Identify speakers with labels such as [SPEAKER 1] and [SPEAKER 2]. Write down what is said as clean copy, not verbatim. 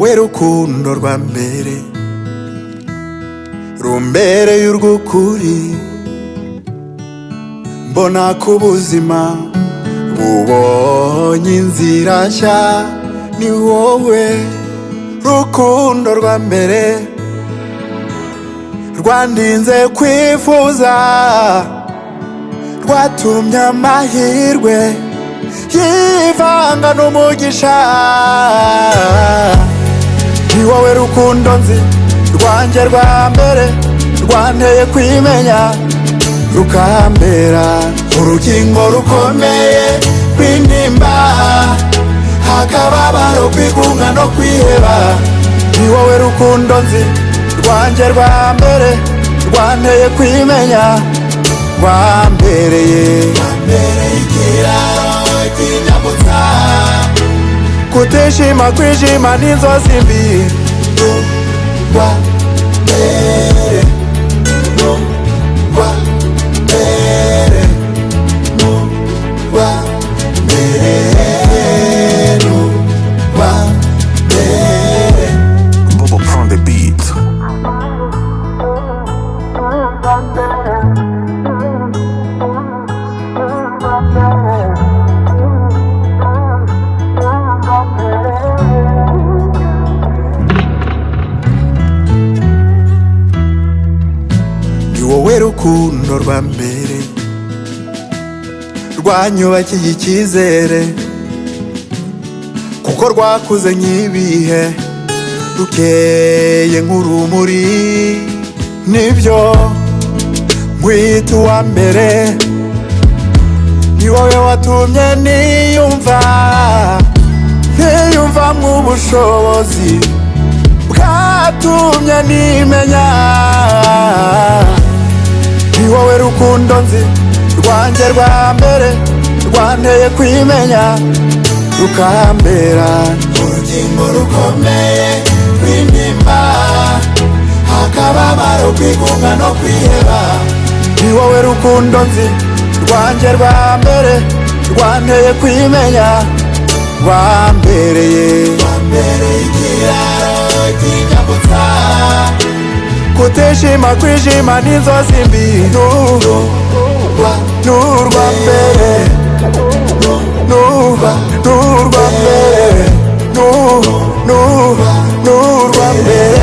[SPEAKER 1] wowe rukundo rwa mbere rumbereye urw'ukuri, mbona ko ubuzima bubonye inzira nshya. Ni wowe rukundo rwa mbere rwandinze kwifuza, rwatumye amahirwe yivanga n'umugisha. Ni wowe rukundo nzi rwanjye rwa mbere, rwanteye kwimenya rukambera urukingo rukomeye rw'intimba, akababaro kwigunga no kwiheba. Ni wowe rukundo nzi rwanjye rwa mbere, rwanteye kwimenya rwambereye ikiraro kinyambutsa kutishima kwijima n'inzozi mbi. Rwambere, rwambere, rwambere, rwambere.
[SPEAKER 2] Bobo prend the beat.
[SPEAKER 1] Ni wowe rukundo rwa mbere rwanyubakiye icyizere, kuko rwakuze nk'ibihe rukeye nk'urumuri. Nibyo nkwita uwa mbere, ni wowe watumye niyumva mw'ubushobozi bwatumye nimenya. Ni wowe rukundo nzi rwanjye rwa mbere, rwanteye kwimenya rukambera urukingo rukomeye rw'intimba, akababaro kwigunga no kwiheba. Ni wowe rukundo nzi rwanjye rwa mbere, rwanteye kwimenya rwambereye ikiraro kinyambutsa kutishima kwijima n'inzozi mbi. N'urwa mbere, n'urwa mbere, n'urwa mbere.